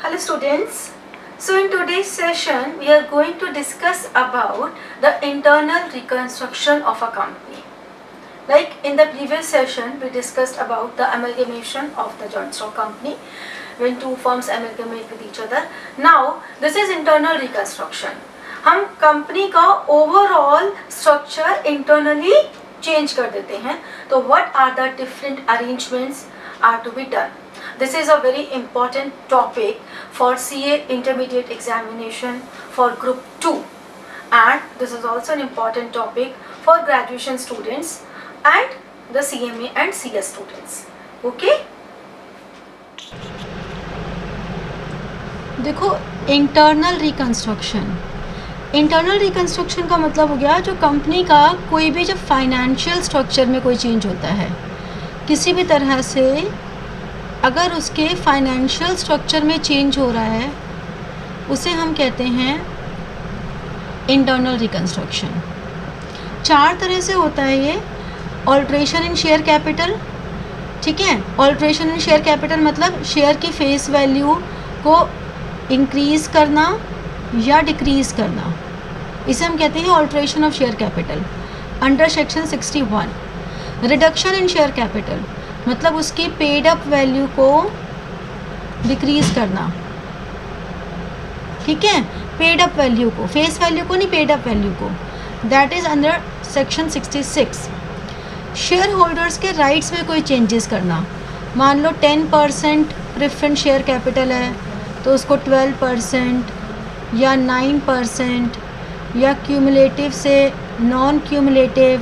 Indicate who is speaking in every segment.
Speaker 1: Hello students. So in today's session we are going to discuss about the internal reconstruction of a company. Like in the previous session we discussed about the amalgamation of the joint stock company when two firms amalgamate with each other. Now this is internal reconstruction. हम company का overall structure internally change कर देते हैं. तो what are the different arrangements are to be done. This is a very important topic for CA intermediate examination for group 2, and this is also an important topic for graduation students and the CMA and CS students. Okay?
Speaker 2: देखो, internal reconstruction का मतलब हो गया जो company का कोई भी जब फाइनेंशियल स्ट्रक्चर में कोई चेंज होता है, किसी भी तरह से अगर उसके फाइनेंशियल स्ट्रक्चर में चेंज हो रहा है उसे हम कहते हैं इंटरनल रिकंस्ट्रक्शन. 4 तरह से होता है ये. ऑल्ट्रेशन इन शेयर कैपिटल, ठीक है. ऑल्ट्रेशन इन शेयर कैपिटल मतलब शेयर की फेस वैल्यू को इंक्रीज़ करना या डिक्रीज़ करना, इसे हम कहते हैं alteration of share capital under section 61. Reduction in share capital मतलब उसकी पेड अप वैल्यू को डिक्रीज़ करना, ठीक है. पेड अप वैल्यू को, फेस वैल्यू को नहीं, पेड अप वैल्यू को, that is under section 66. Share holders के राइट्स में कोई चेंजेस करना. मान लो 10% प्रेफरेंस शेयर कैपिटल है तो उसको 12% या 9% या क्यूमुलेटिव से नॉन क्यूमुलेटिव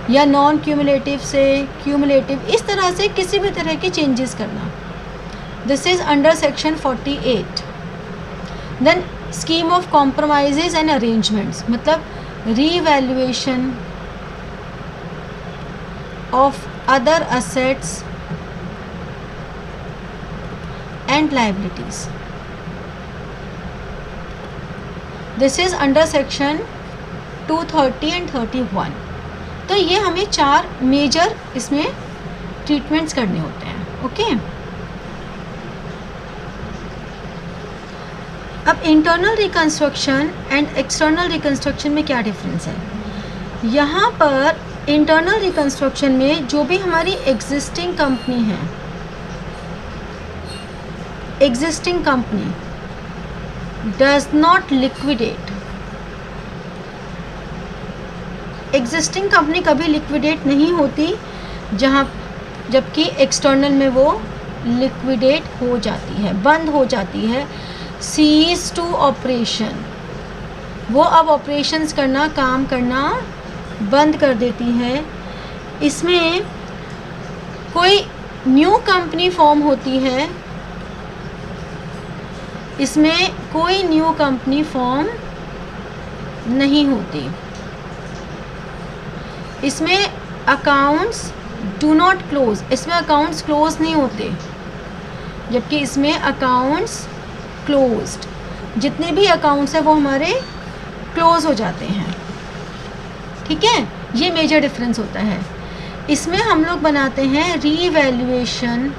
Speaker 2: या नॉन क्यूमुलेटिव से क्यूमुलेटिव, इस तरह से किसी भी तरह की चेंजेस करना. This is under section 48. Then scheme of compromises and arrangements मतलब revaluation of other assets and liabilities. This is under section 230 and 31. तो ये हमें 4 मेजर इसमें ट्रीटमेंट्स करने होते हैं. ओके. अब internal reconstruction and external reconstruction में क्या डिफरेंस है. यहाँ पर इंटरनल रिकंस्ट्रक्शन में जो भी हमारी एग्जिस्टिंग कंपनी है, existing company does not liquidate. Existing company कभी लिक्विडेट नहीं होती, जबकि एक्सटर्नल में वो लिक्विडेट हो जाती है, बंद हो जाती है. सीज टू ऑपरेशन, वो अब ऑपरेशंस करना, काम करना बंद कर देती है. इसमें कोई न्यू कंपनी फॉर्म होती है, इसमें कोई न्यू कंपनी फॉर्म नहीं होती. इसमें अकाउंट्स डू नॉट क्लोज, इसमें अकाउंट्स क्लोज नहीं होते, जबकि इसमें अकाउंट्स क्लोज्ड, जितने भी अकाउंट्स हैं वो हमारे क्लोज हो जाते हैं, ठीक है. ये मेजर डिफरेंस होता है. इसमें हम लोग बनाते हैं revaluation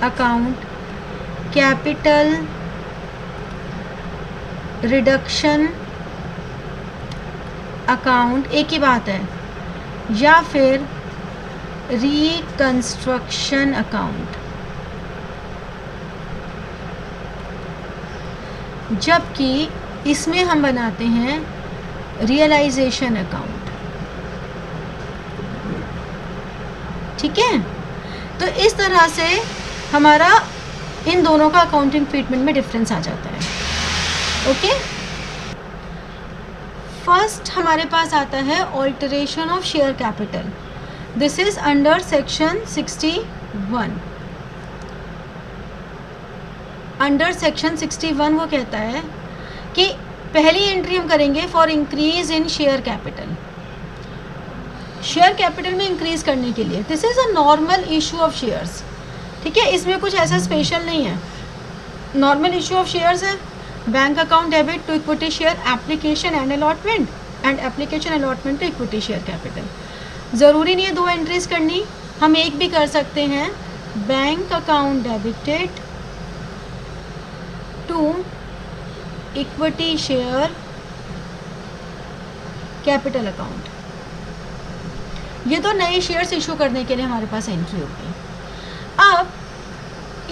Speaker 2: account, capital reduction account, एक ही बात है, या फिर रिकंस्ट्रक्शन अकाउंट. जबकि इसमें हम बनाते हैं रियलाइजेशन अकाउंट, ठीक है. तो इस तरह से हमारा इन दोनों का अकाउंटिंग ट्रीटमेंट में डिफरेंस आ जाता है. ओके. फर्स्ट हमारे पास आता है alteration of share capital. This is under section 61. Under section 61 वो कहता है कि पहली एंट्री हम करेंगे for increase in share capital, share capital में इंक्रीज करने के लिए. This is a normal issue of shares, ठीक है. इसमें कुछ ऐसा स्पेशल नहीं है, नॉर्मल इशू ऑफ शेयर्स है. Bank account debit to equity share application and allotment and application allotment to equity share capital. ज़रूरी नहीं है 2 एंट्रीज करनी, हम एक भी कर सकते हैं. Bank account debited to equity share capital account. ये तो नए शेयर्स इशू करने के लिए हमारे पास एंट्री होगी। अब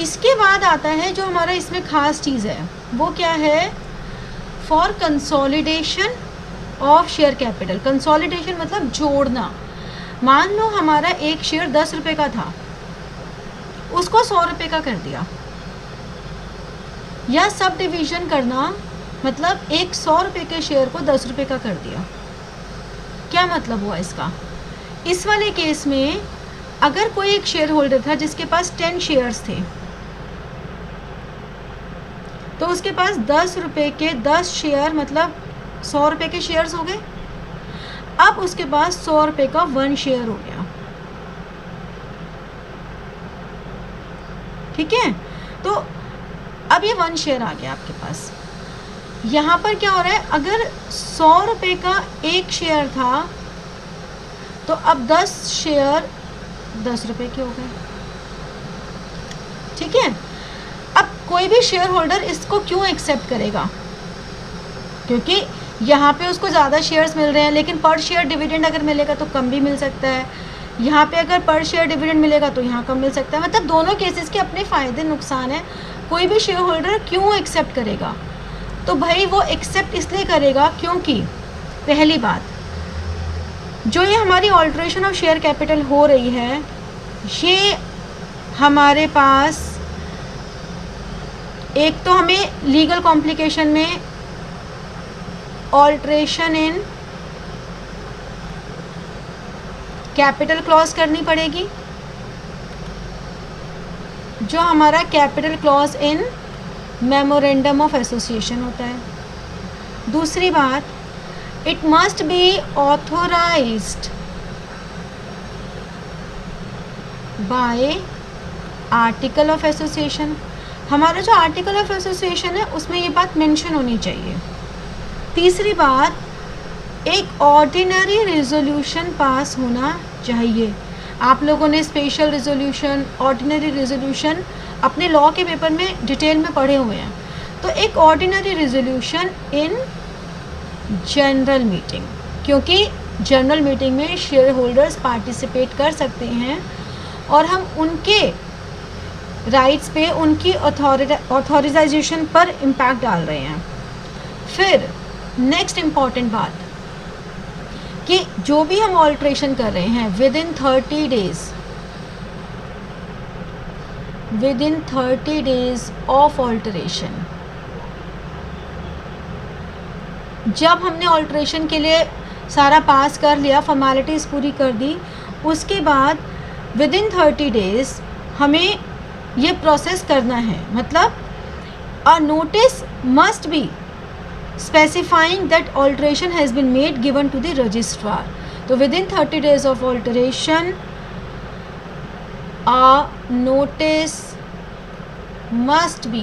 Speaker 2: इसके बाद आता है जो हमारा इसमें ख़ास चीज़ है, वो क्या है, for consolidation of share capital. Consolidation मतलब जोड़ना। मान लो हमारा एक शेयर 10 रुपये का था, उसको 100 रुपये का कर दिया, या सब डिवीज़न करना मतलब एक 100 रुपये के शेयर को 10 रुपये का कर दिया। क्या मतलब हुआ इसका? इस वाले केस में अगर कोई एक शेयर होल्डर था जिसके पास 10 शेयर्स थे, तो उसके पास 10 रुपये के 10 शेयर मतलब 100 रुपये के शेयर्स हो गए। अब उसके पास 100 रुपये का 1 शेयर हो गया। ठीक है, तो अब ये 1 शेयर आ गया आपके पास। यहाँ पर क्या हो रहा है, अगर 100 रुपये का एक शेयर था तो अब 10 शेयर 10 रुपये के हो गए। ठीक है, अब कोई भी शेयर होल्डर इसको क्यों एक्सेप्ट करेगा? क्योंकि यहाँ पे उसको ज़्यादा शेयर्स मिल रहे हैं, लेकिन पर शेयर डिविडेंड अगर मिलेगा तो कम भी मिल सकता है। यहाँ पे अगर पर शेयर डिविडेंड मिलेगा तो यहाँ कम मिल सकता है। मतलब दोनों केसेस के अपने फ़ायदे नुकसान हैं। कोई भी शेयर होल्डर क्यों एक्सेप्ट करेगा? तो भाई वो एक्सेप्ट इसलिए करेगा क्योंकि पहली बात, जो ये हमारी ऑल्ट्रेशन ऑफ शेयर कैपिटल हो रही है, ये हमारे पास एक तो हमें लीगल कॉम्प्लिकेशन में ऑल्ट्रेशन इन कैपिटल क्लॉज करनी पड़ेगी, जो हमारा capital clause in memorandum of association होता है। दूसरी बात, it must be authorised by article of association. हमारा जो आर्टिकल ऑफ एसोसिएशन है उसमें ये बात मेंशन होनी चाहिए। तीसरी बात, एक ऑर्डिनरी रेजोल्यूशन पास होना चाहिए। आप लोगों ने स्पेशल रेजोल्यूशन, ऑर्डिनरी रेजोल्यूशन अपने लॉ के पेपर में डिटेल में पढ़े हुए हैं। तो एक ordinary resolution in general meeting, क्योंकि जनरल मीटिंग में शेयर होल्डर्स पार्टिसिपेट कर सकते हैं और हम उनके राइट्स पे, उनकी ऑथोराइजेशन पर इम्पैक्ट डाल रहे हैं। फिर नेक्स्ट इम्पॉर्टेंट बात कि जो भी हम ऑल्ट्रेशन कर रहे हैं with in 30 days of alteration, जब हमने ऑल्ट्रेशन के लिए सारा पास कर लिया, फॉर्मेलिटीज़ पूरी कर दी, उसके बाद विद इन 30 डेज हमें ये प्रोसेस करना है। मतलब a notice must be specifying that alteration has been made given to the registrar. So within 30 days of alteration, a notice must be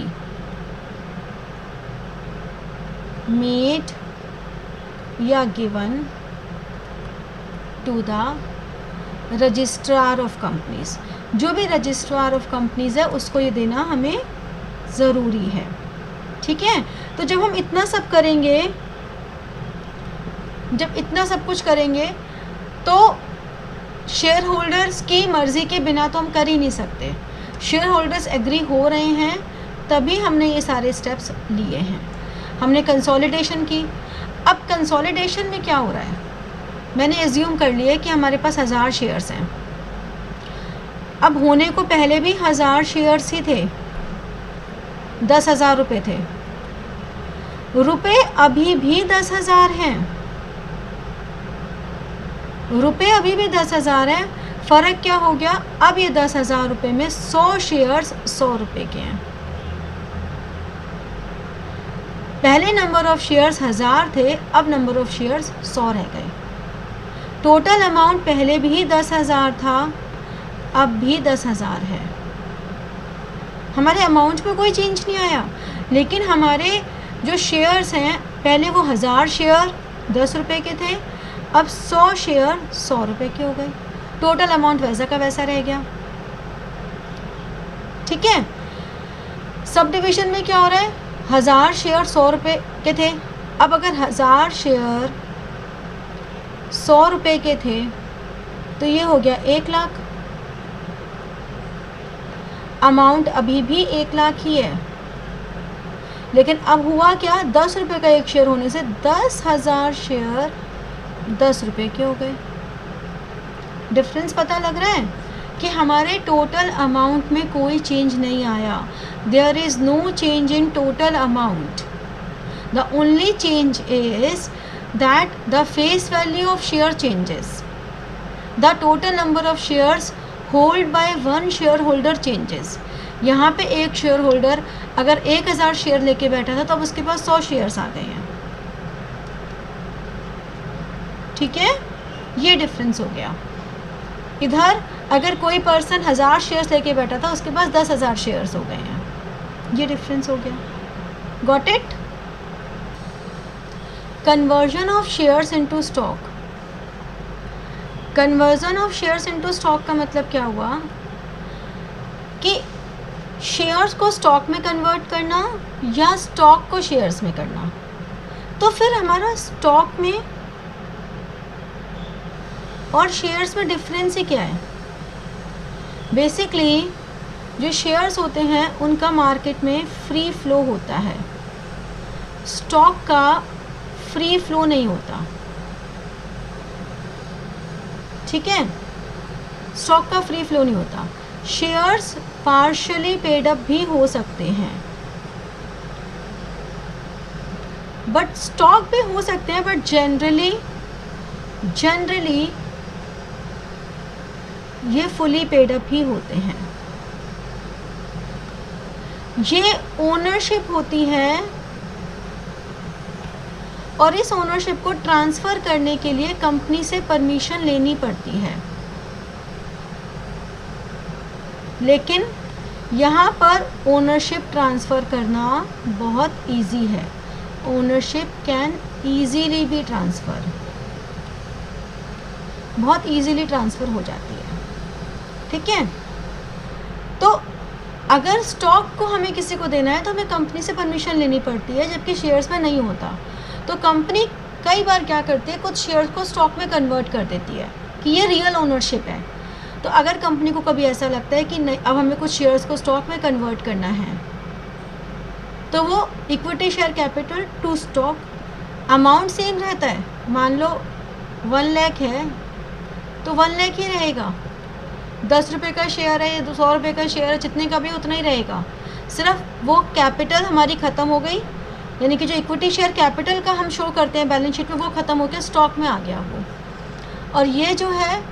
Speaker 2: made या given to the registrar of companies. जो भी registrar of companies है उसको ये देना हमें ज़रूरी है। ठीक है, तो जब हम इतना सब करेंगे, जब इतना सब कुछ करेंगे तो शेयर होल्डर्स की मर्ज़ी के बिना तो हम कर ही नहीं सकते। शेयर होल्डर्स एग्री हो रहे हैं तभी हमने ये सारे स्टेप्स लिए हैं। हमने कंसोलिडेशन की। अब कंसोलिडेशन में क्या हो रहा है, मैंने एज्यूम कर लिया कि हमारे पास 1000 शेयर्स हैं। अब होने को पहले भी 1000 शेयर्स ही थे, 10,000 रुपये थे। रुपए अभी भी 10,000 हैं, रुपए अभी भी 10,000 हैं। फ़र्क क्या हो गया, अब ये 10,000 रुपये में 100 शेयर्स 100 रुपये के हैं। पहले नंबर ऑफ़ शेयर्स 1000 थे, अब नंबर ऑफ़ शेयर्स 100 रह गए। टोटल अमाउंट पहले भी 10,000 था, अब भी 10,000 है। हमारे अमाउंट में कोई चेंज नहीं आया, लेकिन हमारे जो शेयर्स हैं, पहले वो 1000 शेयर 10 रुपये के थे, अब 100 शेयर 100 रुपये के हो गए। टोटल अमाउंट वैसा का वैसा रह गया। ठीक है। सब डिविजन में क्या हो रहा है, 1000 शेयर 100 रुपये के थे। अब अगर 1000 शेयर 100 रुपये के थे तो ये हो गया 1 लाख। अमाउंट अभी भी 1 लाख ही है, लेकिन अब हुआ क्या, 10 रुपये का एक शेयर होने से 10,000 शेयर 10 रुपये के हो गए। डिफरेंस पता लग रहा है कि हमारे टोटल अमाउंट में कोई चेंज नहीं आया। There is no change in total amount. The only change is that the face value of share changes, the total number of shares hold by one share holder changes. यहाँ पे एक share holder अगर 1000 share लेके बैठा था तो अब उसके पास 100 शेयर्स आ गए हैं। ठीक है, ये डिफरेंस हो गया। इधर अगर कोई पर्सन 1000 शेयर्स लेके बैठा था उसके पास 10,000 शेयर्स हो गए हैं, ये डिफरेंस हो गया। Got it? Conversion of shares into stock. Conversion of shares into stock का मतलब क्या हुआ कि शेयर्स को स्टॉक में कन्वर्ट करना या स्टॉक को शेयर्स में करना। तो फिर हमारा स्टॉक में और शेयर्स में डिफरेंस ही क्या है? बेसिकली जो शेयर्स होते हैं उनका मार्केट में फ्री फ्लो होता है, स्टॉक का फ्री फ्लो नहीं होता। ठीक है, स्टॉक का फ्री फ्लो नहीं होता। शेयर्स पार्शियली पेड अप भी हो सकते हैं, बट स्टॉक भी हो सकते हैं, बट जनरली ये फुली पेड अप ही होते हैं। ये ओनरशिप होती है और इस ओनरशिप को ट्रांसफ़र करने के लिए कंपनी से परमिशन लेनी पड़ती है। लेकिन यहाँ पर ओनरशिप ट्रांसफ़र करना बहुत इजी है। Ownership can easily be transfer, बहुत ईजीली ट्रांसफ़र हो जाती है। ठीक है, तो अगर स्टॉक को हमें किसी को देना है तो हमें कंपनी से परमिशन लेनी पड़ती है, जबकि शेयर्स में नहीं होता। तो कंपनी कई बार क्या करती है, कुछ शेयर्स को स्टॉक में कन्वर्ट कर देती है कि ये रियल ओनरशिप है। तो अगर कंपनी को कभी ऐसा लगता है कि नहीं, अब हमें कुछ शेयर्स को स्टॉक में कन्वर्ट करना है, तो वो equity share capital to stock, amount same रहता है। मान लो 1 लाख है तो 1 लाख ही रहेगा। 10 रुपये का शेयर है या 100 रुपये का शेयर है, जितने का भी उतना ही रहेगा। सिर्फ वो कैपिटल हमारी ख़त्म हो गई, यानी कि जो इक्विटी शेयर कैपिटल का हम शो करते हैं बैलेंस शीट में, वो ख़त्म हो गया, स्टॉक में आ गया वो। और ये जो है,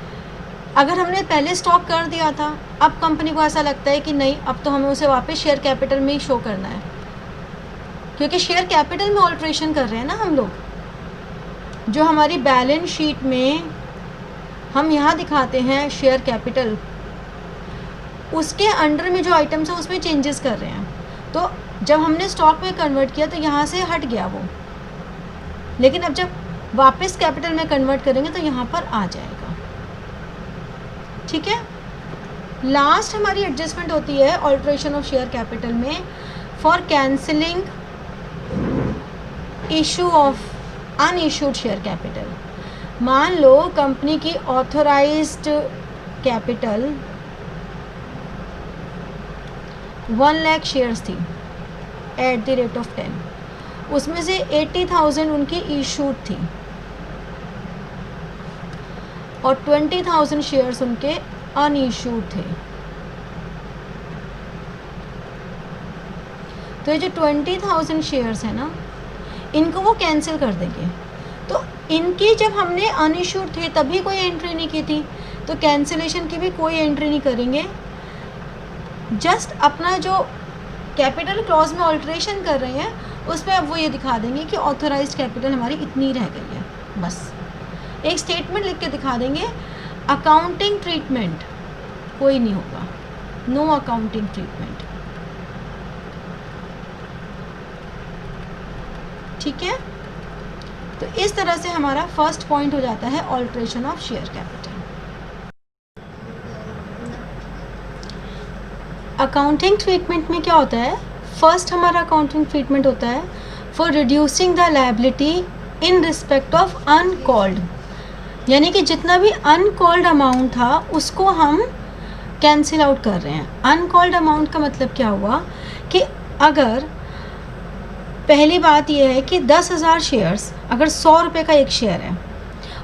Speaker 2: अगर हमने पहले स्टॉक कर दिया था, अब कंपनी को ऐसा लगता है कि नहीं, अब तो हमें उसे वापस शेयर कैपिटल में ही शो करना है, क्योंकि शेयर कैपिटल में ऑल्ट्रेशन कर रहे हैं ना हम लोग। जो हमारी बैलेंस शीट में हम यहाँ दिखाते हैं शेयर कैपिटल, उसके अंडर में जो आइटम्स है उसमें चेंजेस कर रहे हैं। तो जब हमने स्टॉक में कन्वर्ट किया तो यहाँ से हट गया वो, लेकिन अब जब वापस कैपिटल में कन्वर्ट करेंगे तो यहाँ पर आ जाएगा। ठीक है, लास्ट हमारी एडजस्टमेंट होती है ऑल्ट्रेशन ऑफ शेयर कैपिटल में for cancelling issue of unissued share capital. मान लो कंपनी की ऑथराइज्ड कैपिटल 1 लाख शेयर्स थी एट द रेट ऑफ 10, उसमें से 80,000 उनकी इशूड थी और 20,000 शेयर्स उनके अनइशूड थे। तो ये जो 20,000 शेयर्स है ना, इनको वो कैंसिल कर देंगे। तो इनकी जब हमने अनइशूड थे तभी कोई एंट्री नहीं की थी, तो कैंसिलेशन की भी कोई एंट्री नहीं करेंगे। जस्ट अपना जो कैपिटल क्लॉज में ऑल्ट्रेशन कर रहे हैं उसमें अब वो ये दिखा देंगे कि ऑथराइज्ड कैपिटल हमारी इतनी रह गई है, बस एक स्टेटमेंट लिख के दिखा देंगे। अकाउंटिंग ट्रीटमेंट कोई नहीं होगा, नो अकाउंटिंग ट्रीटमेंट। ठीक है, तो इस तरह से हमारा फर्स्ट पॉइंट हो जाता है alteration of share capital. Accounting treatment में क्या होता है, फर्स्ट हमारा अकाउंटिंग ट्रीटमेंट होता है for reducing the liability in respect of uncalled, यानी कि जितना भी अनकॉल्ड अमाउंट था उसको हम कैंसिल आउट कर रहे हैं। अनकॉल्ड अमाउंट का मतलब क्या हुआ कि अगर पहली बात यह है कि 10,000 शेयर्स, अगर 100 रुपये का एक शेयर है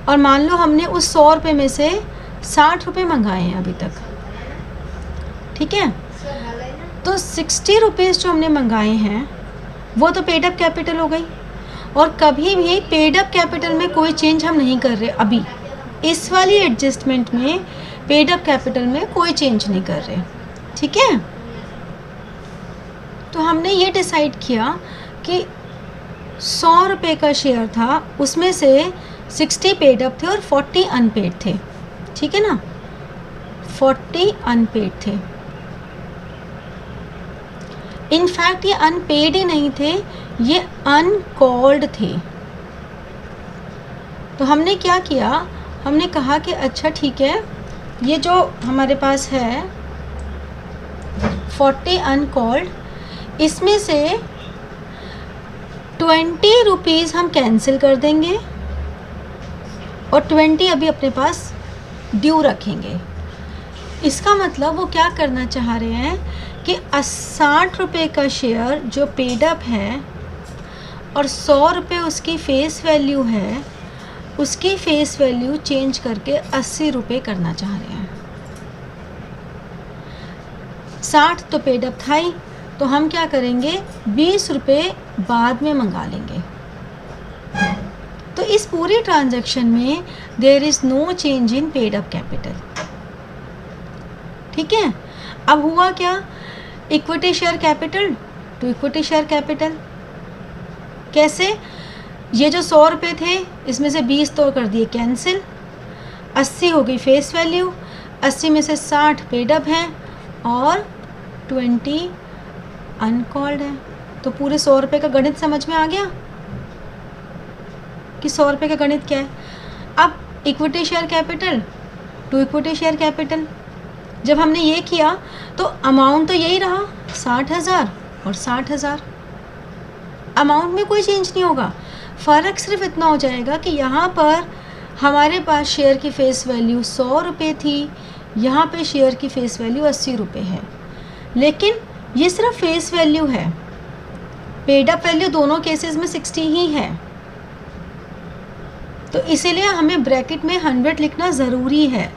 Speaker 2: और मान लो हमने उस 100 रुपये में से 60 रुपये मंगाए हैं अभी तक, ठीक है, तो 60 रुपीज़ जो हमने मंगाए हैं वो तो पेड अप कैपिटल हो गई, और कभी भी पेड अप कैपिटल में कोई चेंज हम नहीं कर रहे अभी, इस वाली एडजस्टमेंट में पेड अप कैपिटल में कोई चेंज नहीं कर रहे, ठीक है। तो हमने ये डिसाइड किया कि 100 रुपये का शेयर था, उसमें से 60 पेड अप थे और 40 अनपेड थे, ठीक है ना, 40 अनपेड थे। इनफैक्ट ये अनपेड ही नहीं थे, ये अनकॉल्ड थे। तो हमने क्या किया, हमने कहा कि अच्छा ठीक है, ये जो हमारे पास है 40 अनकॉल्ड, इसमें से 20 रुपीज़ हम कैंसिल कर देंगे और 20 अभी अपने पास ड्यू रखेंगे। इसका मतलब वो क्या करना चाह रहे हैं कि 60 रुपये का शेयर जो पेड अप है और 100 रुपये उसकी फेस वैल्यू है, उसकी फेस वैल्यू चेंज करके 80 रुपये करना चाह रहे हैं। 60 तो पेड अप था ही, तो हम क्या करेंगे, 20 रुपये बाद में मंगा लेंगे। तो इस पूरी ट्रांजैक्शन में there is no change in paid up capital, ठीक है। अब हुआ क्या, equity share capital to equity share capital. कैसे, ये जो 100 रुपये थे इसमें से 20 तो कर दिए कैंसिल, 80 हो गई फेस वैल्यू, 80 में से 60 पेड अप हैं और 20 अनकॉल्ड है। तो पूरे 100 रुपये का गणित समझ में आ गया कि 100 रुपये का गणित क्या है। अब equity share capital to equity share capital, जब हमने ये किया तो अमाउंट तो यही रहा 60,000 और 60,000, अमाउंट में कोई चेंज नहीं होगा। फ़र्क सिर्फ इतना हो जाएगा कि यहाँ पर हमारे पास शेयर की फ़ेस वैल्यू 100 रुपये थी, यहाँ पे शेयर की फ़ेस वैल्यू 80 रुपये है, लेकिन ये सिर्फ फेस वैल्यू है, पेड अप वैल्यू दोनों केसेस में 60 ही है। तो इसीलिए हमें ब्रैकेट में 100 लिखना ज़रूरी है,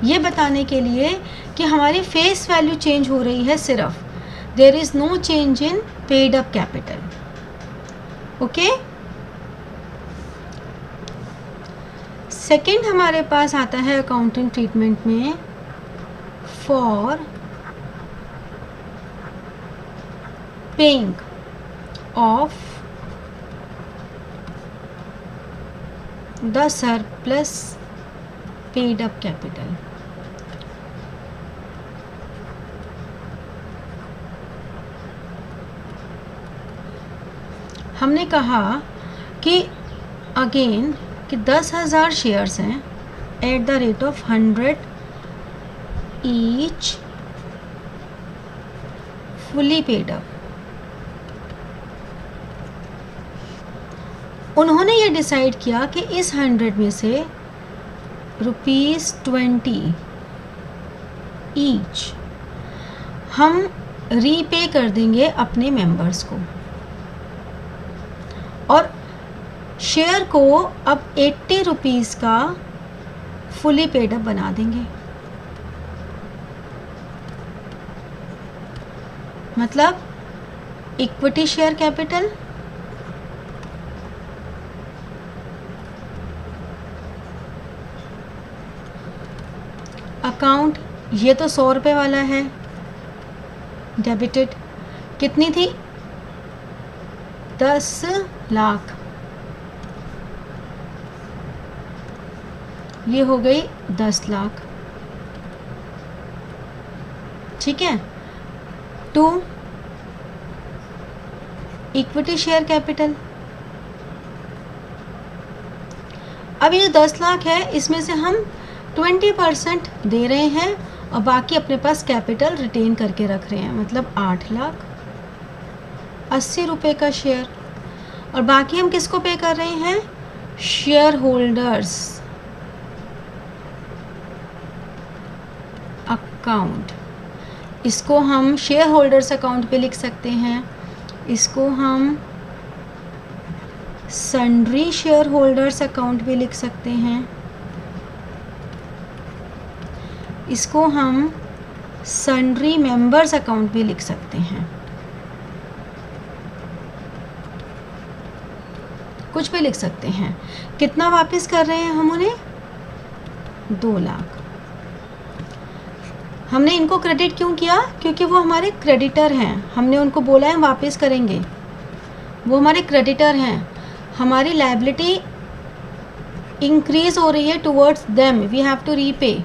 Speaker 2: ये बताने के लिए कि हमारी फेस वैल्यू चेंज हो रही है सिर्फ, there is no change in paid up capital, okay. Second हमारे पास आता है अकाउंटिंग ट्रीटमेंट में for paying off the surplus paid up capital. हमने कहा कि अगेन कि 10,000 शेयर्स हैं at the rate of 100 each fully paid up. उन्होंने ये डिसाइड किया कि इस 100 में से ₹20 ईच हम रीपे कर देंगे अपने मेंबर्स को, और शेयर को अब 80 रुपीज़ का फुली पेड अप बना देंगे। मतलब इक्विटी शेयर कैपिटल अकाउंट, ये तो 100 रुपये वाला है, डेबिटेड कितनी थी 10 लाख, ये हो गई 10 लाख, ठीक है। टू इक्विटी शेयर कैपिटल, अब ये 10 लाख है, इसमें से हम 20% दे रहे हैं और बाकी अपने पास कैपिटल रिटेन करके रख रहे हैं, मतलब 8,80,000 रुपये का शेयर। और बाकी हम किसको पे कर रहे हैं? Share holders account. इसको हम शेयर होल्डर्स अकाउंट पे लिख सकते हैं, इसको हम सन्ड्री शेयर होल्डर्स अकाउंट भी लिख सकते हैं, इसको हम सन्ड्री मेंबर्स अकाउंट भी लिख सकते हैं, कुछ भी लिख सकते हैं। कितना वापस कर रहे हैं हम उन्हें? 2 लाख। हमने इनको क्रेडिट क्यों किया? क्योंकि वो हमारे क्रेडिटर हैं, हमने उनको बोला है वापस करेंगे, वो हमारे क्रेडिटर हैं, हमारी लायबिलिटी इंक्रीज हो रही है towards them, we have to repay.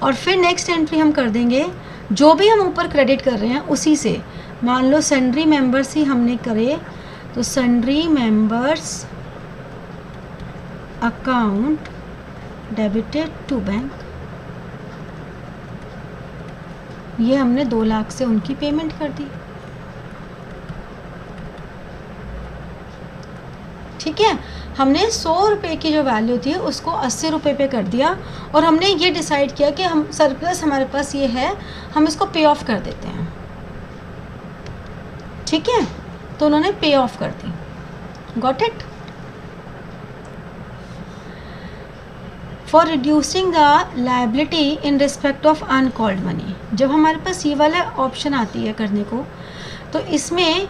Speaker 2: और फिर नेक्स्ट एंट्री हम कर देंगे जो भी हम ऊपर क्रेडिट कर रहे हैं उसी से। मान लो सन्ड्री मेंबर्स ही हमने करे, तो sundry members account debited to bank, ये हमने 2 लाख से उनकी पेमेंट कर दी। ठीक है, हमने 100 रुपये की जो वैल्यू थी उसको 80 रुपये पे कर दिया, और हमने ये डिसाइड किया कि हम सरप्लस हमारे पास ये है, हम इसको पे ऑफ कर देते हैं। ठीक है, तो उन्होंने पे ऑफ कर दी। Got it? For reducing the liability in respect of uncalled money, जब हमारे पास ये वाला ऑप्शन आती है करने को, तो इसमें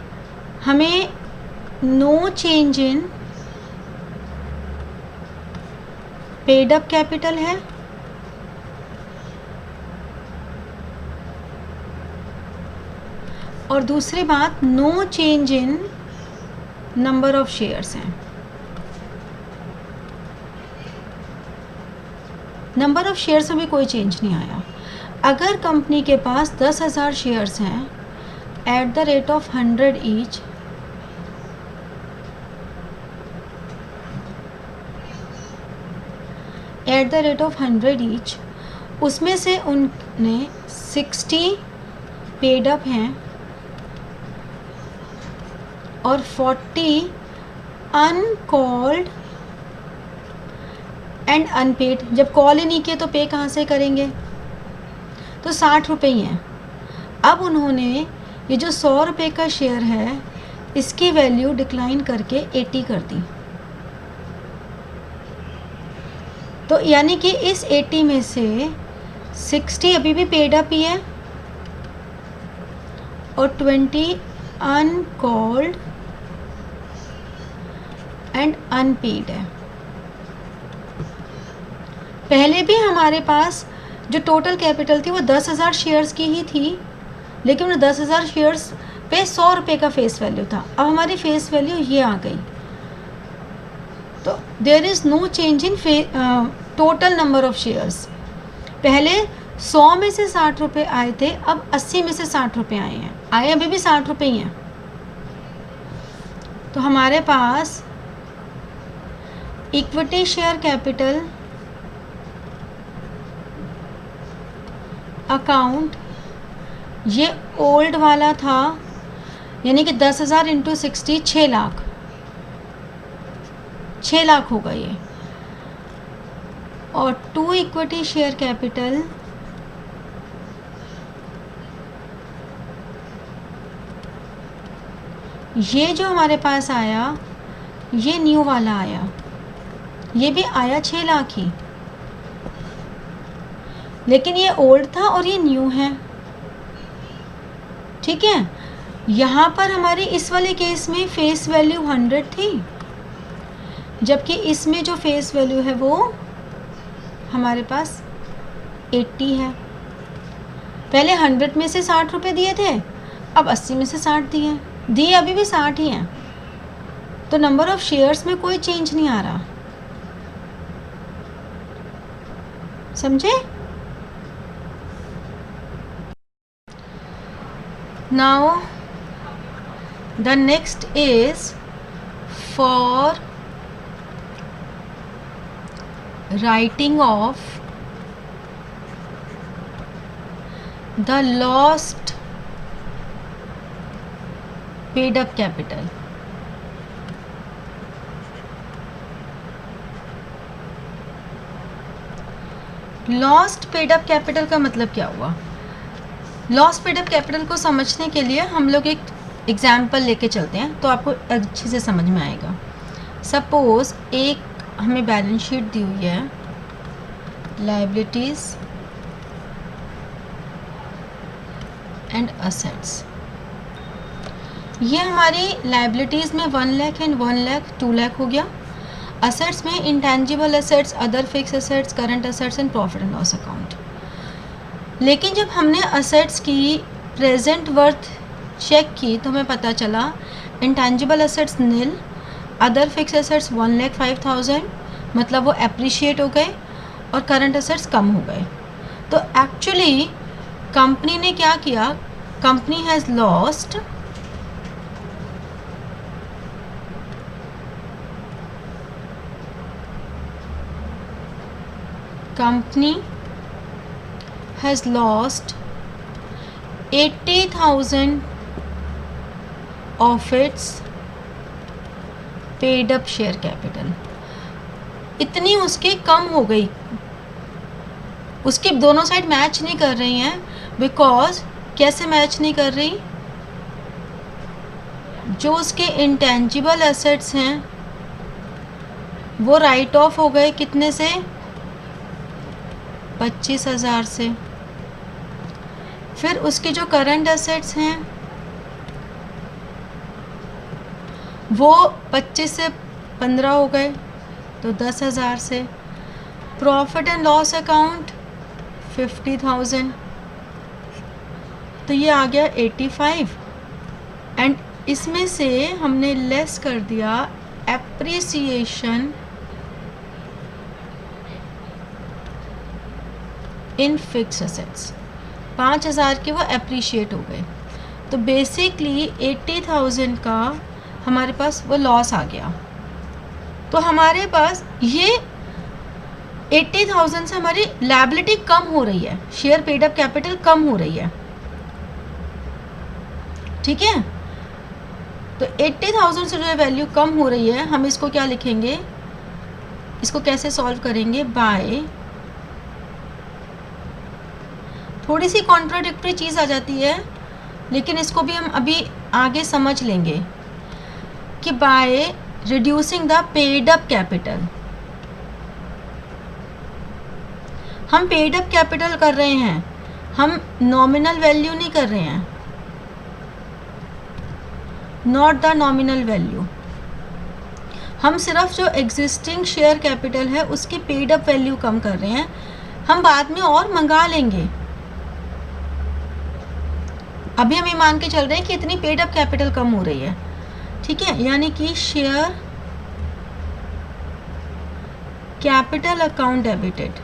Speaker 2: हमें no change in paid up capital है, और दूसरी बात no change in number of shares हैं। नंबर ऑफ शेयर्स में भी कोई चेंज नहीं आया। अगर कंपनी के पास 10,000 शेयर्स हैं at the rate of 100 each, at the rate of 100 each, उसमें से उनने 60 पेड अप हैं और 40 अनकॉल्ड एंड अनपेड। जब कॉल ही नहीं किए तो पे कहाँ से करेंगे? तो 60 रुपये ही हैं। अब उन्होंने ये जो 100 रुपये का शेयर है इसकी वैल्यू डिक्लाइन करके 80 कर दी। तो यानी कि इस 80 में से 60 अभी भी पेड अप ही है और 20 अनकॉल्ड एंड अनपेड है। पहले भी हमारे पास जो टोटल कैपिटल थी वो 10,000 शेयर्स की ही थी, लेकिन उन 10,000 शेयर्स पे 100 रुपये का फेस वैल्यू था। अब हमारी फेस वैल्यू ये आ गई, तो there is no change in total number of shares. पहले 100 में से 60 रुपये आए थे, अब 80 में से 60 रुपये आए हैं, आए अभी भी 60 रुपये ही हैं। तो हमारे पास इक्विटी शेयर कैपिटल अकाउंट ये ओल्ड वाला था, यानी कि 10,000 इंटू 60 6 लाख, 6 लाख होगा ये। और 2 इक्विटी शेयर कैपिटल ये जो हमारे पास आया ये न्यू वाला आया, ये भी आया 6 लाख ही, लेकिन ये ओल्ड था और ये न्यू है। ठीक है, यहाँ पर हमारी इस वाले केस में फेस वैल्यू 100 थी, जबकि इसमें जो फेस वैल्यू है वो हमारे पास 80 है। पहले 100 में से 60 रुपये दिए थे, अब 80 में से 60 दिए अभी भी 60 ही हैं। तो नंबर ऑफ शेयर्स में कोई चेंज नहीं आ रहा, समझे? Now the next is for writing of the lost paid up capital. Lost paid up capital का मतलब क्या हुआ? लॉस्ट पेड अप कैपिटल को समझने के लिए हम लोग एक एग्जाम्पल लेके चलते हैं तो आपको अच्छे से समझ में आएगा। सपोज एक हमें बैलेंस शीट दी हुई है, लायबिलिटीज़ एंड असेट्स। ये हमारी लायबिलिटीज़ में 1 लाख एंड 1 लाख 2 लाख हो गया। असेट्स में intangible assets, other fix assets, current assets and profit and loss account. लेकिन जब हमने असेट्स की प्रेजेंट वर्थ चेक की तो हमें पता चला इंटेंजिबल असेट्स नील, अदर फिक्स असेट्स 1,05,000 मतलब वो एप्रिशिएट हो गए और करंट असेट्स कम हो गए। तो एक्चुअली कंपनी ने क्या किया? Company has lost company has lost 80,000 of its paid up share capital। इतनी उसकी कम हो गई, उसकी दोनों साइड मैच नहीं कर रही हैं। बिकॉज कैसे मैच नहीं कर रही? जो उसके इंटेंजिबल एसेट्स हैं वो राइट ऑफ हो गए, कितने से? 25,000 से। फिर उसके जो करंट एसेट्स हैं वो 25 से 15 हो गए तो 10,000 से। प्रॉफिट एंड लॉस अकाउंट 50,000 तो ये आ गया 85 एंड इसमें से हमने लेस कर दिया एप्रिसिएशन इन फिक्स असेट्स। 5,000 के वो एप्रिशिएट हो गए तो बेसिकली 80,000 का हमारे पास वो लॉस आ गया। तो हमारे पास ये 80,000 से हमारी लायबिलिटी कम हो रही है, शेयर पेड अप कैपिटल कम हो रही है, ठीक है। तो 80,000 से जो वैल्यू कम हो रही है, हम इसको क्या लिखेंगे? इसको कैसे सॉल्व करेंगे? बाय, थोड़ी सी कॉन्ट्राडिक्टरी चीज़ आ जाती है लेकिन इसको भी हम अभी आगे समझ लेंगे कि by reducing the paid up capital. हम पेड अप कैपिटल कर रहे हैं, हम नॉमिनल वैल्यू नहीं कर रहे हैं, नॉट द नॉमिनल वैल्यू। हम सिर्फ जो एग्जिस्टिंग शेयर कैपिटल है उसकी पेड अप वैल्यू कम कर रहे हैं। हम बाद में और मंगा लेंगे, अभी हम ये मान के चल रहे हैं कि इतनी पेड अप कैपिटल कम हो रही है, ठीक है। यानी कि शेयर कैपिटल अकाउंट डेबिटेड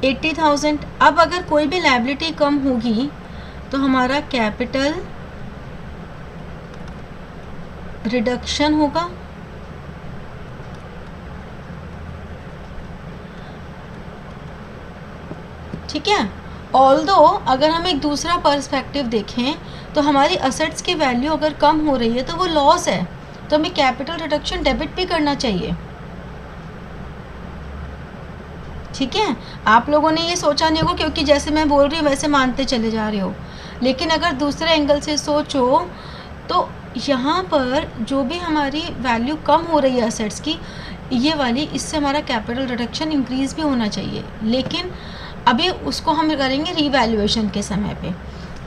Speaker 2: 80,000। अब अगर कोई भी लायबिलिटी कम होगी तो हमारा कैपिटल रिडक्शन होगा, ठीक है। ऑल्दो अगर हम एक दूसरा पर्सपेक्टिव देखें तो हमारी असेट्स की वैल्यू अगर कम हो रही है तो वो लॉस है, तो हमें कैपिटल रिडक्शन डेबिट भी करना चाहिए, ठीक है। आप लोगों ने ये सोचा नहीं होगा क्योंकि जैसे मैं बोल रही हूँ वैसे मानते चले जा रहे हो, लेकिन अगर दूसरे एंगल से सोचो तो यहाँ पर जो भी हमारी वैल्यू कम हो रही है असेट्स की, ये वाली, इससे हमारा कैपिटल रिडक्शन इंक्रीज़ भी होना चाहिए, लेकिन अभी उसको हम करेंगे रीवैल्यूएशन के समय पे।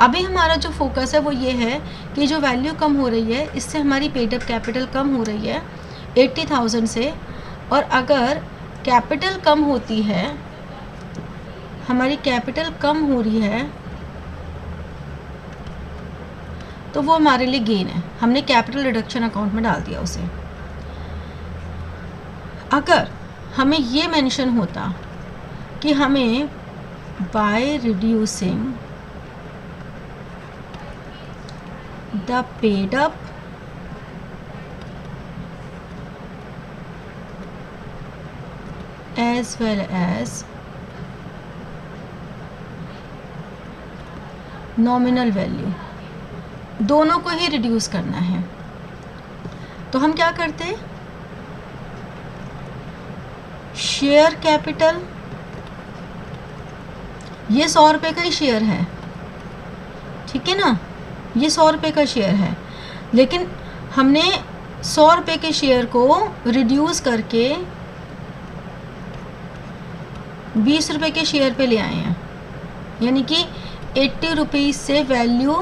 Speaker 2: अभी हमारा जो फोकस है वो ये है कि जो वैल्यू कम हो रही है इससे हमारी पेड अप कैपिटल कम हो रही है 80,000 से, और अगर कैपिटल कम होती है, हमारी कैपिटल कम हो रही है तो वो हमारे लिए गेन है, हमने कैपिटल रिडक्शन अकाउंट में डाल दिया उसे। अगर हमें ये मेंशन होता कि हमें by reducing the paid up as well as nominal value, दोनों को ही रिड्यूस करना है। तो हम क्या करते हैं, शेयर कैपिटल, ये 100 रुपये का ही शेयर है, ठीक है ना, ये 100 रुपये का शेयर है, लेकिन हमने 100 रुपये के शेयर को रिड्यूस करके 20 रुपये के शेयर पे ले आए हैं, यानी कि 80 रुपीज़ से वैल्यू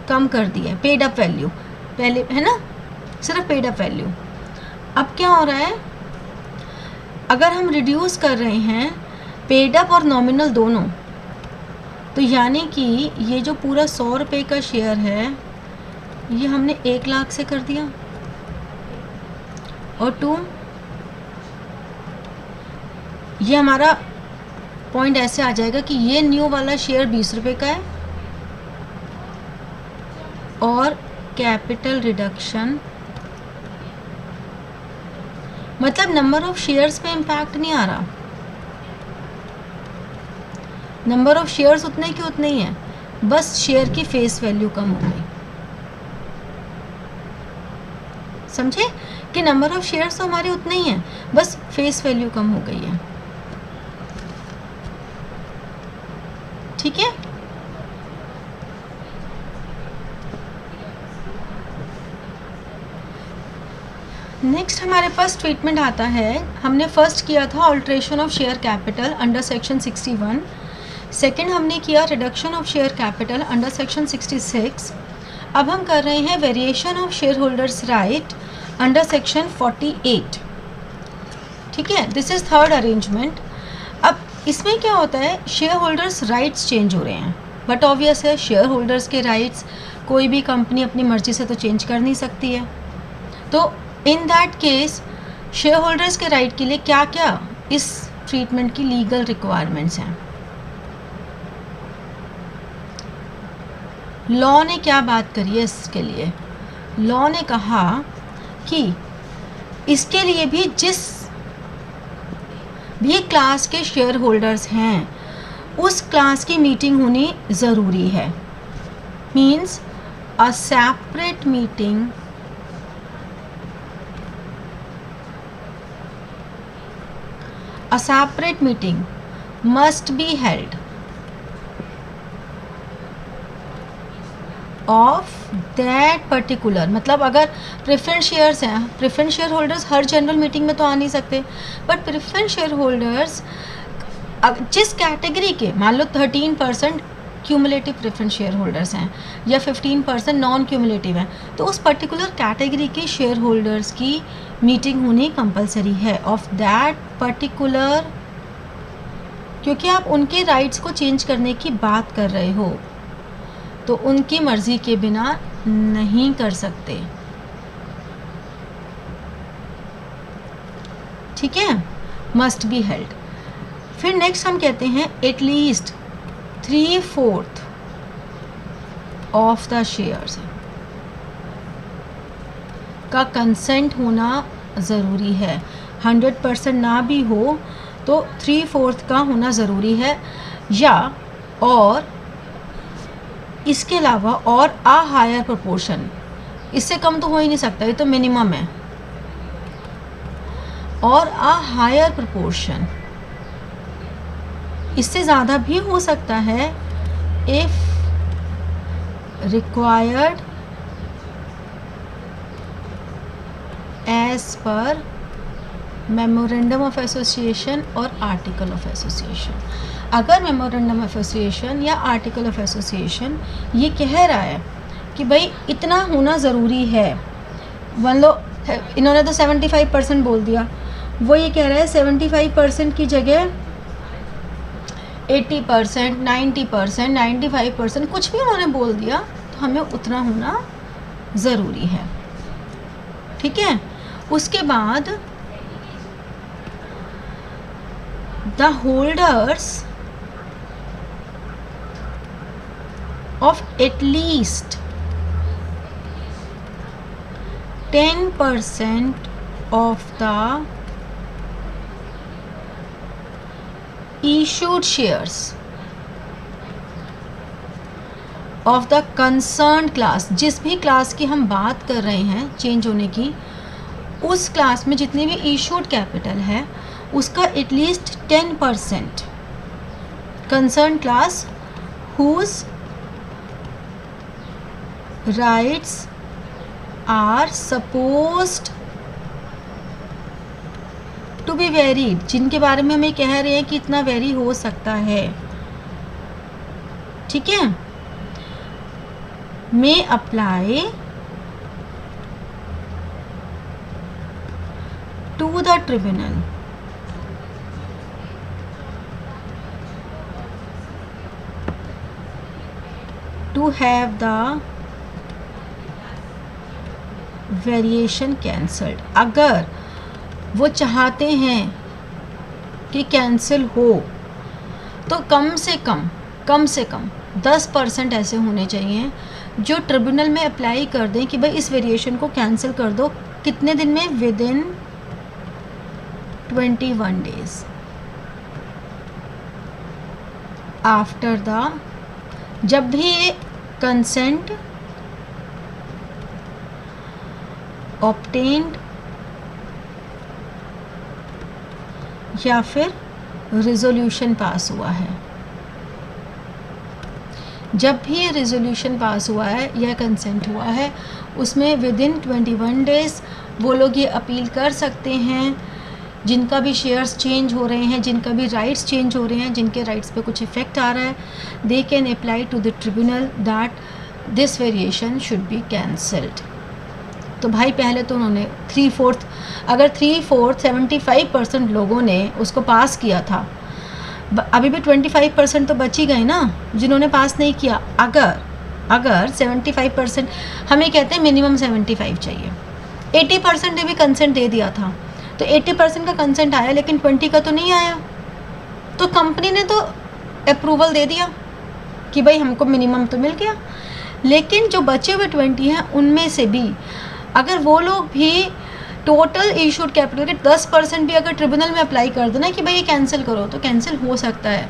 Speaker 2: कम कर दी है, पेड अप वैल्यू, पहले है ना सिर्फ पेड अप वैल्यू। अब क्या हो रहा है, अगर हम रिड्यूस कर रहे हैं पेड अप और नॉमिनल दोनों, तो यानी कि ये जो पूरा 100 रुपये का शेयर है ये हमने 1 लाख से कर दिया, और 2 ये हमारा पॉइंट ऐसे आ जाएगा कि ये न्यू वाला शेयर 20 रुपये का है, और कैपिटल रिडक्शन मतलब नंबर ऑफ शेयर्स पे इम्पैक्ट नहीं आ रहा, नंबर ऑफ शेयर्स उतने के उतने ही हैं, बस शेयर की फेस वैल्यू कम हो गई। समझे कि नंबर ऑफ शेयर्स तो हमारे उतने ही हैं, बस फेस वैल्यू कम हो गई है, ठीक है। नेक्स्ट हमारे पास ट्रीटमेंट आता है, हमने फर्स्ट किया था alteration of share capital under section 61, second हमने किया reduction of share capital under section 66, अब हम कर रहे हैं variation of share holders right under section 48, ठीक है। This is third arrangement. अब इसमें क्या होता है, शेयर होल्डर्स राइट्स चेंज हो रहे हैं, बट ऑब्वियस है शेयर होल्डर्स के राइट्स कोई भी कंपनी अपनी मर्ज़ी से तो चेंज कर नहीं सकती है, तो in that case share holders के राइट के लिए क्या क्या इस ट्रीटमेंट की लीगल रिक्वायरमेंट्स हैं। लॉ ने क्या बात करी है इसके लिए, लॉ ने कहा कि इसके लिए भी जिस भी क्लास के शेयर होल्डर्स हैं उस क्लास की मीटिंग होनी ज़रूरी है, means a separate meeting a separate meeting must be held of that particular, मतलब अगर प्रेफरेंस शेयर्स हैं, प्रेफरेंस शेयर होल्डर्स हर जनरल मीटिंग में तो आ नहीं सकते, बट प्रेफरेंस शेयर होल्डर्स जिस कैटेगरी के, मान लो 13% क्यूमुलेटिव प्रेफरेंस शेयर होल्डर्स हैं या 15% नॉन क्यूमुलेटिव हैं, तो उस पर्टिकुलर कैटेगरी के शेयर होल्डर्स की मीटिंग होनी कंपलसरी है ऑफ दैट पर्टिकुलर, क्योंकि आप उनके राइट्स को चेंज करने की बात कर रहे हो तो उनकी मर्ज़ी के बिना नहीं कर सकते, ठीक है, मस्ट बी हेल्ड। फिर नेक्स्ट हम कहते हैं एटलीस्ट 3/4 ऑफ द शेयर्स का कंसेंट होना ज़रूरी है, 100% ना भी हो तो 3/4 का होना ज़रूरी है, या और इसके अलावा और आ हायर प्रोपोर्शन, इससे कम तो हो ही नहीं सकता, ये तो मिनिमम है, और आ हायर प्रोपोर्शन इससे ज़्यादा भी हो सकता है if required as per memorandum of association और आर्टिकल ऑफ एसोसिएशन। अगर मेमोरेंडम ऑफ एसोसिएशन या आर्टिकल ऑफ एसोसिएशन ये कह रहा है कि भाई इतना होना ज़रूरी है, मान लो इन्होंने तो 75% बोल दिया, वो ये कह रहा है 75% की जगह 80%, 90%, 95%, कुछ भी उन्होंने बोल दिया, तो हमें उतना होना ज़रूरी है, ठीक है। उसके बाद the holders of at least 10% of the issued shares of the concerned class, जिस भी क्लास की हम बात कर रहे हैं चेंज होने की, उस क्लास में जितनी भी इशूड कैपिटल है उसका at least 10% concern class whose rights are supposed to be varied, जिनके बारे में हम ये कह रहे हैं कि इतना वेरी हो सकता है, ठीक है, may apply to the tribunal to have the variation cancelled. अगर वो चाहते हैं कि कैंसिल हो तो कम से कम 10% ऐसे होने चाहिए जो ट्रिब्यूनल में अप्लाई कर दें कि भाई इस वेरिएशन को कैंसिल कर दो। कितने दिन में? With in 21 days after the, जब भी ये कंसेंट ऑब्टेन्ड या फिर रिजोल्यूशन पास हुआ है, जब भी ये रिजोल्यूशन पास हुआ है या कंसेंट हुआ है उसमें विद इन 21 डेज वो लोग ये अपील कर सकते हैं, जिनका भी शेयर्स चेंज हो रहे हैं, जिनका भी राइट्स चेंज हो रहे हैं, जिनके राइट्स पे कुछ इफ़ेक्ट आ रहा है, they can apply to the tribunal that this variation should be cancelled. तो भाई पहले तो उन्होंने 3/4, अगर 3/4 75% लोगों ने उसको पास किया था, अभी भी 25% तो बच ही गए ना जिन्होंने पास नहीं किया। अगर 75%, हमें कहते हैं मिनिमम 75 चाहिए, 80% ने भी कंसेंट दे दिया था, तो 80% का कंसेंट आया लेकिन 20 का तो नहीं आया, तो कंपनी ने तो अप्रूवल दे दिया कि भाई हमको मिनिमम तो मिल गया। लेकिन जो बचे हुए 20 हैं उनमें से भी अगर वो लोग भी टोटल इशूड कैपिटल के 10% भी अगर ट्रिब्यूनल में अप्लाई कर देना कि भाई ये कैंसिल करो, तो कैंसिल हो सकता है।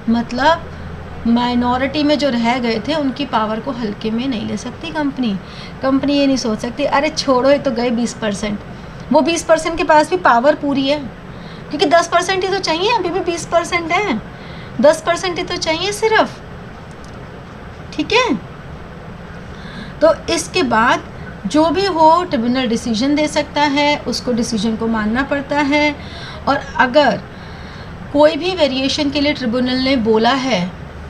Speaker 2: मतलब माइनॉरिटी में जो रह गए थे उनकी पावर को हल्के में नहीं ले सकती कंपनी ये नहीं सोच सकती अरे छोड़ो ये तो गए 20%, वो 20% के पास भी पावर पूरी है, क्योंकि 10% ही तो चाहिए, अभी भी 20% है, 10% ही तो चाहिए सिर्फ, ठीक है। तो इसके बाद जो भी हो ट्रिब्यूनल डिसीजन दे सकता है, उसको डिसीजन को मानना पड़ता है। और अगर कोई भी वेरिएशन के लिए ट्रिब्यूनल ने बोला है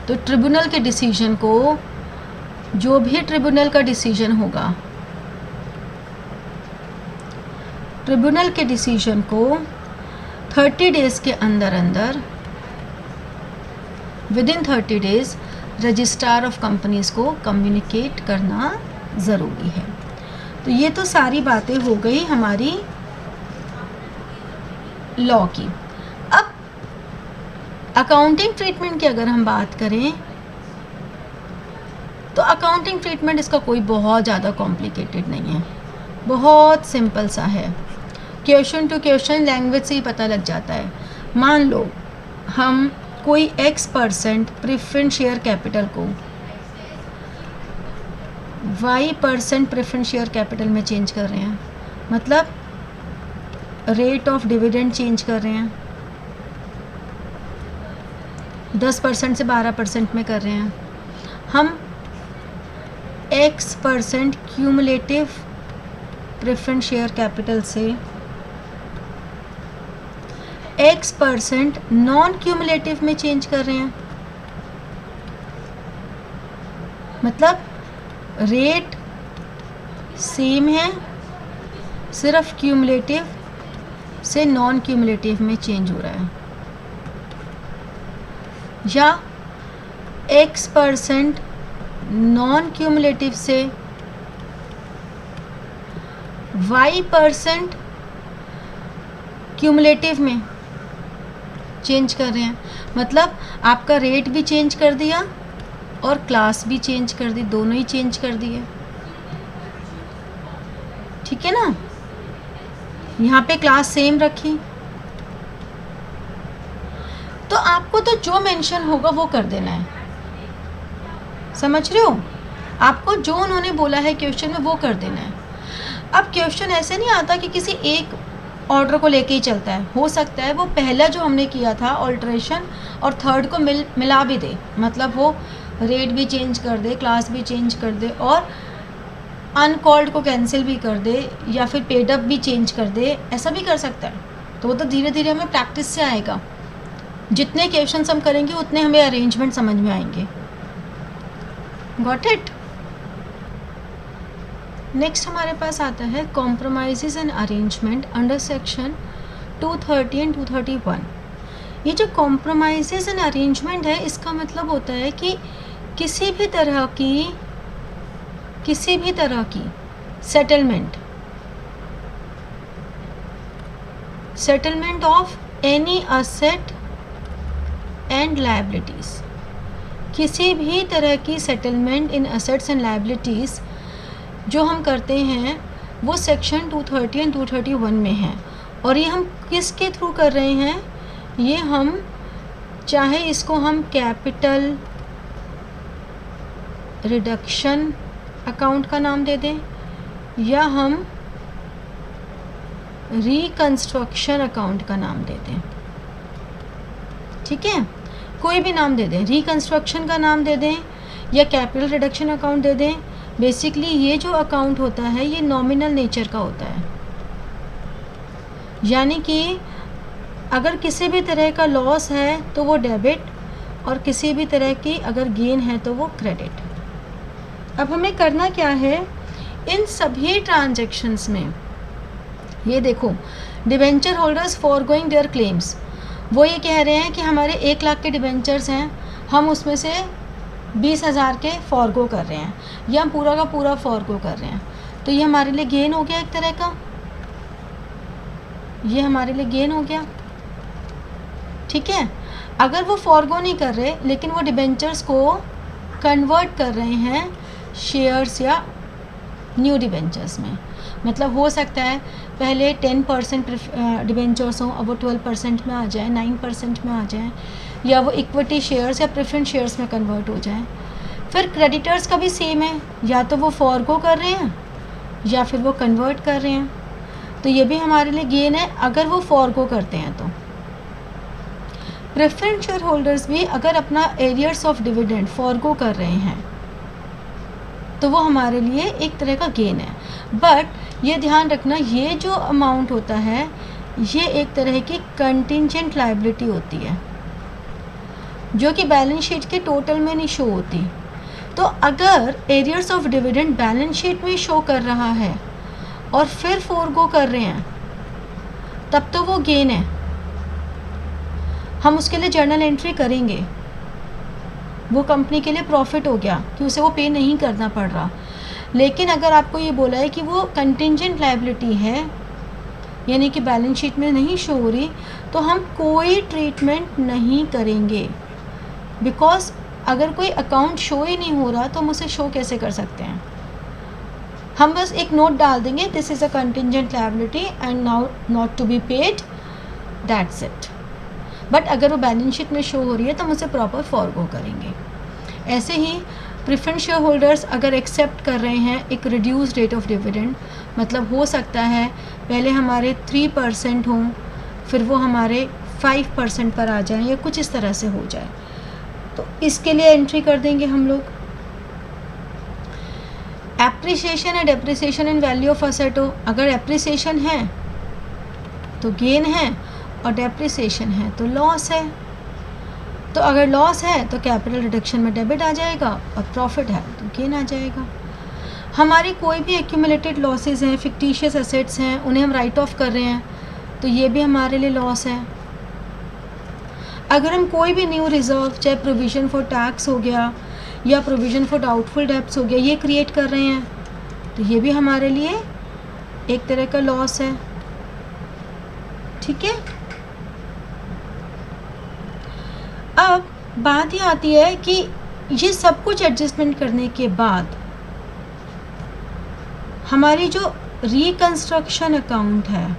Speaker 2: तो ट्रिब्यूनल के डिसीजन को, जो भी ट्रिब्यूनल का डिसीजन होगा, ट्रिब्यूनल के डिसीजन को 30 डेज़ के अंदर with in 30 days registrar of companies को कम्युनिकेट करना ज़रूरी है। तो ये तो सारी बातें हो गई हमारी लॉ की। अब अकाउंटिंग ट्रीटमेंट की अगर हम बात करें तो अकाउंटिंग ट्रीटमेंट इसका कोई बहुत ज़्यादा कॉम्प्लिकेटेड नहीं है, बहुत सिंपल सा है। क्वेश्चन टू क्वेश्चन लैंग्वेज से ही पता लग जाता है। मान लो हम कोई X% प्रेफरेंस शेयर कैपिटल को Y% प्रेफरेंस शेयर कैपिटल में चेंज कर रहे हैं, मतलब रेट ऑफ डिविडेंड चेंज कर रहे हैं, 10% से 12% में कर रहे हैं। हम X% cumulative preference share capital से X% नॉन क्यूमुलेटिव में चेंज कर रहे हैं, मतलब रेट सेम है, सिर्फ क्यूमुलेटिव से नॉन क्यूमुलेटिव में चेंज हो रहा है। या X% नॉन क्यूमुलेटिव से Y% क्यूमुलेटिव में चेंज कर रहे हैं, मतलब आपका रेट भी चेंज कर दिया और क्लास भी चेंज कर दी, दोनों ही चेंज कर दिए, ठीक है ना। यहाँ पे क्लास सेम रखी। तो आपको तो जो मेंशन होगा वो कर देना है, समझ रहे हो? आपको जो उन्होंने बोला है क्वेश्चन में वो कर देना है। अब क्वेश्चन ऐसे नहीं आता कि किसी एक ऑर्डर को लेके ही चलता है, हो सकता है वो पहला जो हमने किया था ऑल्ट्रेशन और थर्ड को मिला भी दे, मतलब वो रेट भी चेंज कर दे, क्लास भी चेंज कर दे और अनकॉल्ड को कैंसिल भी कर दे या फिर पेड अप भी चेंज कर दे, ऐसा भी कर सकता है। तो वो तो धीरे धीरे हमें प्रैक्टिस से आएगा, जितने क्वेश्चंस हम करेंगे उतने हमें अरेंजमेंट समझ में आएंगे। Got it? नेक्स्ट हमारे पास आता है compromises and arrangement under section 230 and 231। ये जो कॉम्प्रोमाइजेस एंड अरेंजमेंट है, इसका मतलब होता है कि किसी भी तरह की settlement of any asset and liabilities, किसी भी तरह की settlement in assets and liabilities जो हम करते हैं वो सेक्शन 230 एंड 231 में है। और ये हम किसके थ्रू कर रहे हैं? ये हम चाहे इसको हम कैपिटल रिडक्शन अकाउंट का नाम दे दें या हम रिकंस्ट्रक्शन अकाउंट का नाम दे दें, ठीक है? कोई भी नाम दे दें, रिकंस्ट्रक्शन का नाम दे दें या कैपिटल रिडक्शन अकाउंट दे दें। बेसिकली ये जो अकाउंट होता है ये नॉमिनल नेचर का होता है, यानी कि अगर किसी भी तरह का लॉस है तो वो डेबिट और किसी भी तरह की अगर गेन है तो वो क्रेडिट। अब हमें करना क्या है इन सभी ट्रांजैक्शंस में? ये देखो, debenture holders forgoing there claims, वो ये कह रहे हैं कि हमारे 1 लाख के डिबेंचर्स हैं, हम उसमें से 20,000 के फॉरगो कर रहे हैं या पूरा का पूरा फॉरगो कर रहे हैं, तो ये हमारे लिए गेन हो गया एक तरह का, ये हमारे लिए गेन हो गया, ठीक है? अगर वो फॉरगो नहीं कर रहे लेकिन वो डिबेंचर्स को कन्वर्ट कर रहे हैं शेयर्स या न्यू डिबेंचर्स में, मतलब हो सकता है पहले 10% डिबेंचर्स हों, अब वो 12% में आ जाए, 9% में आ जाए, या वो इक्विटी शेयर्स या प्रेफरेंस शेयर्स में कन्वर्ट हो जाए। फिर क्रेडिटर्स का भी सेम है, या तो वो फॉरगो कर रहे हैं या फिर वो कन्वर्ट कर रहे हैं, तो ये भी हमारे लिए गेन है अगर वो फॉरगो करते हैं तो। प्रेफरेंस शेयर होल्डर्स भी अगर अपना एरियर्स ऑफ डिविडेंड फॉरगो कर रहे हैं तो वो हमारे लिए एक तरह का गेन है। बट ये ध्यान रखना, ये जो अमाउंट होता है ये एक तरह की कंटिंजेंट लायबिलिटी होती है जो कि बैलेंस शीट के टोटल में नहीं शो होती। तो अगर arrears of dividend balance sheet में शो कर रहा है और फिर फॉरगो कर रहे हैं तब तो वो गेन है, हम उसके लिए जर्नल एंट्री करेंगे, वो कंपनी के लिए प्रॉफिट हो गया कि उसे वो पे नहीं करना पड़ रहा। लेकिन अगर आपको ये बोला है कि वो कंटिंजेंट लायबिलिटी है यानी कि बैलेंस शीट में नहीं शो हो रही, तो हम कोई ट्रीटमेंट नहीं करेंगे, बिकॉज अगर कोई अकाउंट शो ही नहीं हो रहा तो हम उसे शो कैसे कर सकते हैं? हम बस एक नोट डाल देंगे, this is a contingent liability and now not to be paid, that's it. But अगर वो बैलेंस शीट में शो हो रही है तो हम उसे प्रॉपर फॉरगो करेंगे। ऐसे ही प्रेफरेंस शेयर होल्डर्स अगर एक्सेप्ट कर रहे हैं एक रिड्यूस रेट ऑफ डिविडेंड, मतलब हो सकता है पहले हमारे 3% हों फिर वो हमारे 5% पर आ जाएं या कुछ इस तरह से हो जाए, तो इसके लिए एंट्री कर देंगे हम लोग। एप्रिसिएशन या depreciation in value of asset हो, अगर एप्रिसिएशन है तो गेन है और डेप्रिसिएशन है तो लॉस है। तो अगर लॉस है तो कैपिटल रिडक्शन में डेबिट आ जाएगा और प्रॉफिट है तो गेन आ जाएगा। हमारी कोई भी एक्यूमुलेटेड लॉसेस हैं, फिक्टिशियस एसेट्स हैं, उन्हें हम राइट ऑफ कर रहे हैं तो ये भी हमारे लिए लॉस है। अगर हम कोई भी न्यू रिजर्व, चाहे प्रोविज़न फॉर टैक्स हो गया या प्रोविज़न फॉर डाउटफुल डेब्ट्स हो गया, ये क्रिएट कर रहे हैं तो ये भी हमारे लिए एक तरह का लॉस है, ठीक है? अब बात ये आती है कि ये सब कुछ एडजस्टमेंट करने के बाद हमारी जो रिकंस्ट्रक्शन अकाउंट है,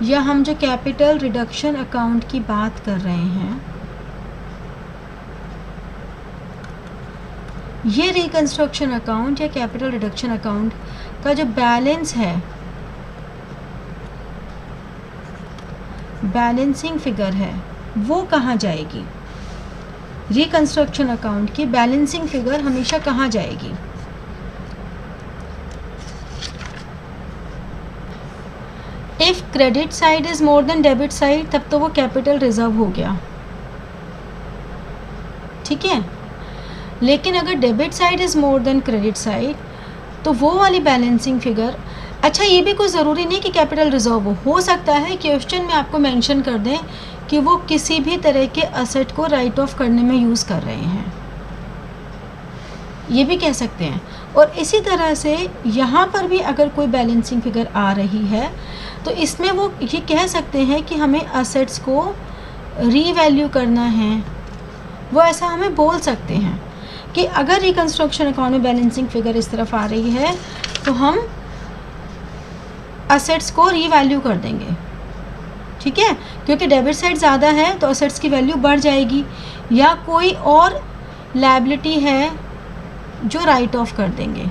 Speaker 2: या हम जो कैपिटल रिडक्शन अकाउंट की बात कर रहे हैं, ये रिकंस्ट्रक्शन अकाउंट या कैपिटल रिडक्शन अकाउंट का जो बैलेंस है, बैलेंसिंग फिगर है, वो कहाँ जाएगी? रिकंस्ट्रक्शन अकाउंट की बैलेंसिंग फिगर हमेशा कहाँ जाएगी? If credit side is more than debit side, तब तो वो कैपिटल रिजर्व हो गया, ठीक है। लेकिन अगर debit side is more than credit side, तो वो वाली बैलेंसिंग फिगर, अच्छा ये भी कोई ज़रूरी नहीं कि कैपिटल रिजर्व हो सकता है क्वेश्चन में आपको मेंशन कर दें कि वो किसी भी तरह के असेट को राइट ऑफ करने में यूज़ कर रहे हैं, ये भी कह सकते हैं। और इसी तरह से यहाँ पर भी अगर कोई बैलेंसिंग फिगर आ रही है तो इसमें वो ये कह सकते हैं कि हमें असेट्स को रीवैल्यू करना है, वो ऐसा हमें बोल सकते हैं कि अगर रिकंस्ट्रक्शन अकाउंट में बैलेंसिंग फिगर इस तरफ आ रही है तो हम असेट्स को रीवैल्यू कर देंगे, ठीक है, क्योंकि डेबिट साइड ज़्यादा है तो असेट्स की वैल्यू बढ़ जाएगी, या कोई और लायबिलिटी है जो राइट ऑफ कर देंगे।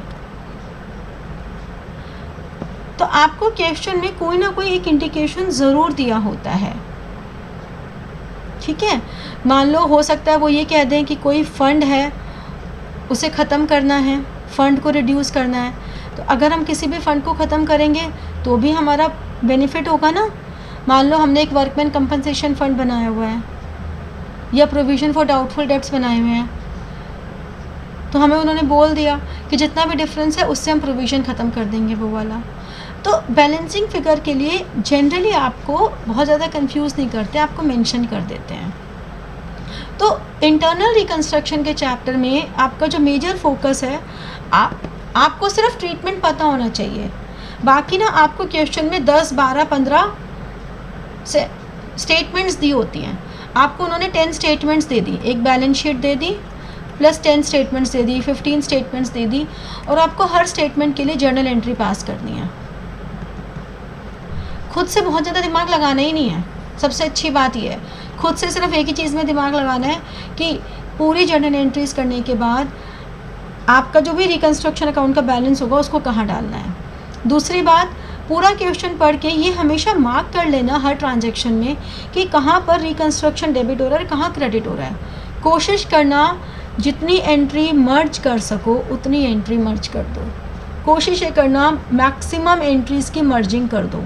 Speaker 2: तो आपको क्वेश्चन में कोई ना कोई एक इंडिकेशन ज़रूर दिया होता है, ठीक है। मान लो हो सकता है वो ये कह दें कि कोई फ़ंड है, उसे ख़त्म करना है, फ़ंड को रिड्यूस करना है, तो अगर हम किसी भी फ़ंड को ख़त्म करेंगे तो भी हमारा बेनिफिट होगा ना। मान लो हमने एक वर्कमैन कंपनसेशन फ़ंड बनाया हुआ है या प्रोविज़न फॉर डाउटफुल डेब्ट्स बनाए हुए हैं, तो हमें उन्होंने बोल दिया कि जितना भी डिफरेंस है उससे हम प्रोविज़न ख़त्म कर देंगे वो वाला। तो बैलेंसिंग फ़िगर के लिए जनरली आपको बहुत ज़्यादा कंफ्यूज नहीं करते, आपको मेंशन कर देते हैं। तो इंटरनल रिकंस्ट्रक्शन के चैप्टर में आपका जो मेजर फोकस है, आपको सिर्फ ट्रीटमेंट पता होना चाहिए, बाकी ना आपको क्वेश्चन में 10, 12, 15 से स्टेटमेंट्स दी होती हैं। आपको उन्होंने 10 स्टेटमेंट्स दे दी, एक बैलेंस शीट दे दी प्लस 10 स्टेटमेंट्स दे दी, 15 स्टेटमेंट्स दे दी, और आपको हर स्टेटमेंट के लिए जर्नल एंट्री पास करनी है। खुद से बहुत ज़्यादा दिमाग लगाना ही नहीं है, सबसे अच्छी बात यह है, खुद से सिर्फ एक ही चीज़ में दिमाग लगाना है कि पूरी जर्नल एंट्रीज़ करने के बाद आपका जो भी रिकंस्ट्रक्शन अकाउंट का बैलेंस होगा उसको कहाँ डालना है। दूसरी बात, पूरा क्वेश्चन पढ़ के ये हमेशा मार्क कर लेना हर ट्रांजैक्शन में कि कहाँ पर रिकंस्ट्रक्शन डेबिट हो रहा है, कहाँ क्रेडिट हो रहा है। कोशिश करना जितनी एंट्री मर्ज कर सको उतनी एंट्री मर्ज कर दो, कोशिश ये करना मैक्सिमम एंट्रीज़ की मर्जिंग कर दो,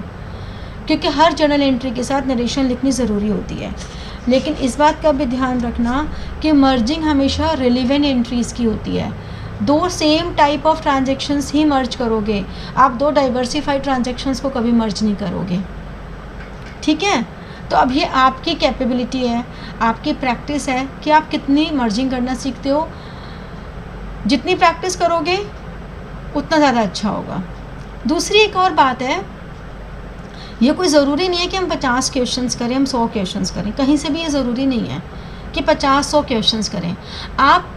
Speaker 2: क्योंकि हर जर्नल एंट्री के साथ नरेशन लिखनी ज़रूरी होती है। लेकिन इस बात का भी ध्यान रखना कि मर्जिंग हमेशा रिलेवेंट एंट्रीज़ की होती है। 2 सेम टाइप ऑफ ट्रांजैक्शंस ही मर्ज करोगे, आप 2 डाइवर्सिफाइड ट्रांजैक्शंस को कभी मर्ज नहीं करोगे, ठीक है। तो अब ये आपकी कैपेबिलिटी है, आपकी प्रैक्टिस है कि आप कितनी मर्जिंग करना सीखते हो। जितनी प्रैक्टिस करोगे उतना ज़्यादा अच्छा होगा। दूसरी एक और बात है, ये कोई ज़रूरी नहीं है कि हम 50 क्वेश्चंस करें, हम 100 क्वेश्चंस करें, कहीं से भी ये ज़रूरी नहीं है कि 50-100 क्वेश्चंस करें। आप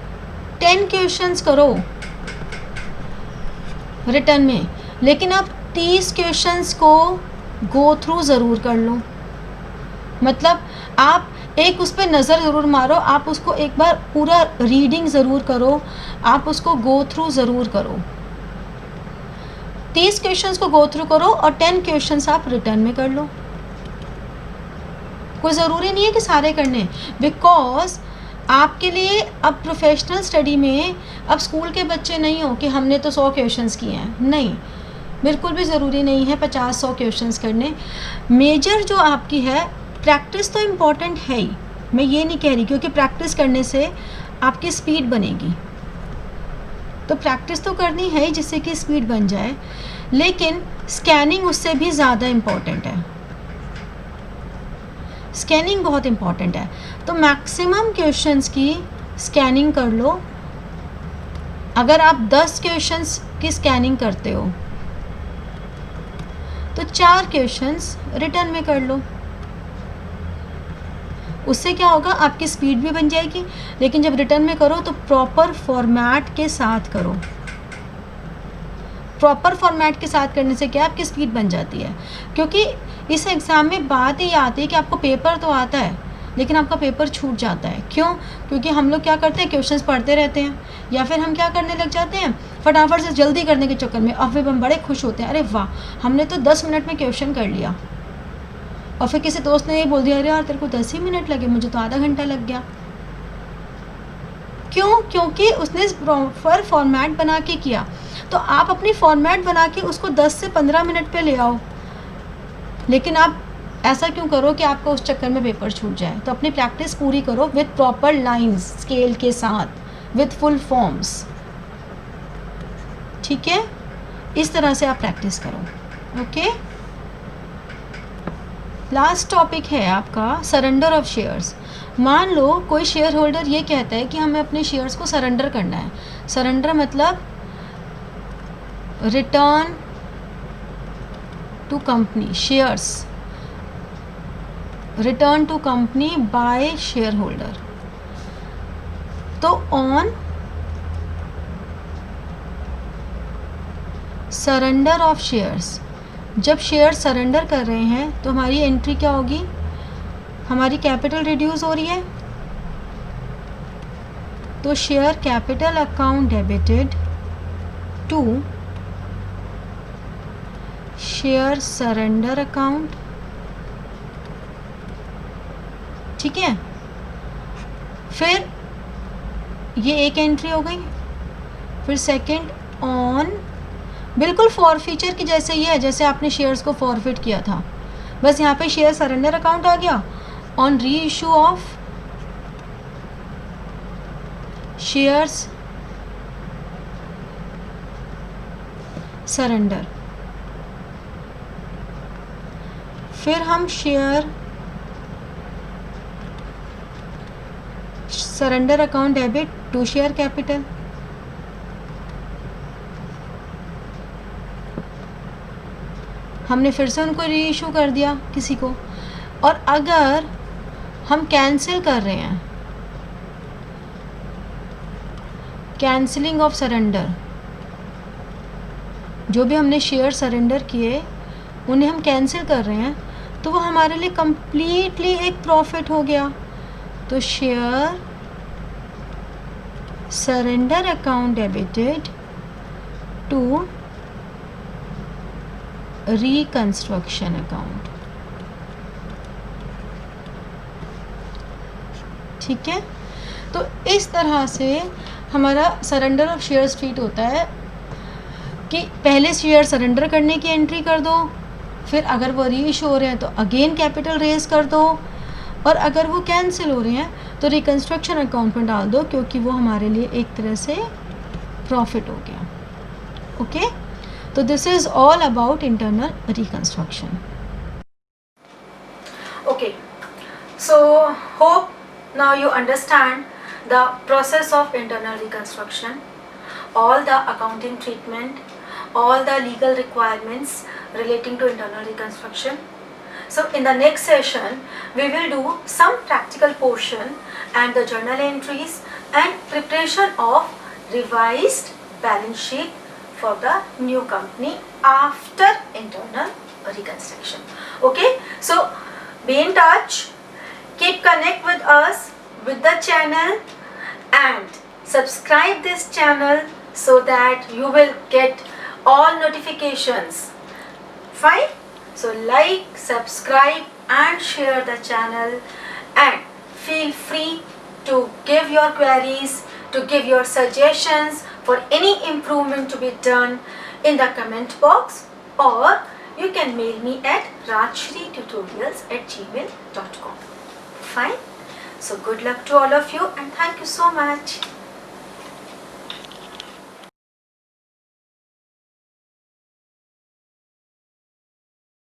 Speaker 2: 10 क्वेश्चंस करो रिटर्न में, लेकिन आप 30 क्वेश्चंस को गो थ्रू ज़रूर कर लो। मतलब आप एक उस पर नज़र ज़रूर मारो, आप उसको एक बार पूरा रीडिंग ज़रूर करो, आप उसको गो थ्रू ज़रूर करो। 30 क्वेश्चंस को गो थ्रू करो और 10 क्वेश्चंस आप रिटर्न में कर लो। कोई ज़रूरी नहीं है कि सारे करने, बिकॉज आपके लिए अब प्रोफेशनल स्टडी में अब स्कूल के बच्चे नहीं हो कि हमने तो 100 क्वेश्चंस किए हैं, नहीं, बिल्कुल भी ज़रूरी नहीं है 50-100 क्वेश्चंस करने। मेजर जो आपकी है, प्रैक्टिस तो इम्पॉर्टेंट है ही, मैं ये नहीं कह रही, क्योंकि प्रैक्टिस करने से आपकी स्पीड बनेगी, तो प्रैक्टिस तो करनी है ही जिससे कि स्पीड बन जाए, लेकिन स्कैनिंग उससे भी ज़्यादा इम्पॉर्टेंट है। स्कैनिंग बहुत इम्पॉर्टेंट है, तो मैक्सिमम क्वेश्चंस की स्कैनिंग कर लो। अगर आप 10 क्वेश्चंस की स्कैनिंग करते हो तो 4 क्वेश्चंस रिटर्न में कर लो। उससे क्या होगा, आपकी स्पीड भी बन जाएगी, लेकिन जब रिटर्न में करो तो प्रॉपर फॉर्मेट के साथ करो, प्रॉपर फॉर्मेट के साथ करने से क्या आपकी स्पीड बन जाती है, क्योंकि इस एग्ज़ाम में बात ही आती है कि आपको पेपर तो आता है लेकिन आपका पेपर छूट जाता है। क्यों? क्योंकि हम लोग क्या करते हैं, क्वेश्चंस पढ़ते रहते हैं, या फिर हम क्या करने लग जाते हैं, फटाफट से जल्दी करने के चक्कर में। अब फिर हम बड़े खुश होते हैं, अरे वाह हमने तो 10 मिनट में क्वेश्चन कर लिया, और फिर किसी दोस्त ने ये बोल दिया, अरे यार तेरे को 10 ही मिनट लगे, मुझे तो आधा घंटा लग गया। क्यों? क्योंकि उसने प्रॉपर फॉर्मेट बना के किया। तो आप अपनी फॉर्मेट बना के उसको 10 से 15 मिनट पे ले आओ, लेकिन आप ऐसा क्यों करो कि आपका उस चक्कर में पेपर छूट जाए। तो अपनी प्रैक्टिस पूरी करो विथ प्रॉपर लाइंस, स्केल के साथ, विथ फुल फॉर्म्स, ठीक है? इस तरह से आप प्रैक्टिस करो। ओके, लास्ट टॉपिक है आपका सरेंडर ऑफ शेयर्स। मान लो कोई शेयर होल्डर ये कहता है कि हमें अपने शेयर्स को सरेंडर करना है। सरेंडर मतलब return to company, shares return to company by share holder. तो ऑन सरेंडर ऑफ शेयर्स, जब शेयर सरेंडर कर रहे हैं तो हमारी एंट्री क्या होगी, हमारी कैपिटल रिड्यूस हो रही है, तो share capital account debited to share surrender account, ठीक है? फिर ये एक एंट्री हो गई। फिर सेकंड ऑन, बिल्कुल फॉरफीचर की जैसे ही है, जैसे आपने शेयर्स को फॉरफिट किया था, बस यहाँ पे शेयर सरेंडर अकाउंट आ गया। ऑन री इशू ऑफ शेयर्स सरेंडर, फिर हम share surrender account debit to share capital, हमने फिर से उनको री इशू कर दिया किसी को। और अगर हम कैंसिल कर रहे हैं, कैंसिलिंग ऑफ सरेंडर, जो भी हमने शेयर सरेंडर किए उन्हें हम कैंसिल कर रहे हैं, तो वो हमारे लिए कंप्लीटली एक प्रॉफिट हो गया। तो share surrender account debited to reconstruction account, ठीक है? तो इस तरह से हमारा सरेंडर ऑफ शेयर्स ट्रीट होता है कि पहले शेयर सरेंडर करने की एंट्री कर दो, फिर अगर वो री इशू हो रहे हैं तो अगेन कैपिटल रेज कर दो, और अगर वो कैंसिल हो रहे हैं तो रिकंस्ट्रक्शन अकाउंट में डाल दो, क्योंकि वो हमारे लिए एक तरह से प्रॉफिट हो गया। ओके, तो this is all about internal reconstruction.
Speaker 1: Okay, so hope now you understand the process of internal reconstruction, all the accounting treatment, all the legal requirements relating to internal reconstruction. So in the next session we will do some practical portion and the journal entries and preparation of revised balance sheet for the new company after internal reconstruction. Okay, so be in touch, keep connect with us, with the channel, and subscribe this channel so that you will get all notifications. Fine? So like, subscribe and share the channel, and feel free to give your queries, to give your suggestions for any improvement to be done in the comment box, or you can mail me at rajshreetutorials@gmail.com. Fine? So good luck to all of you and thank you so much.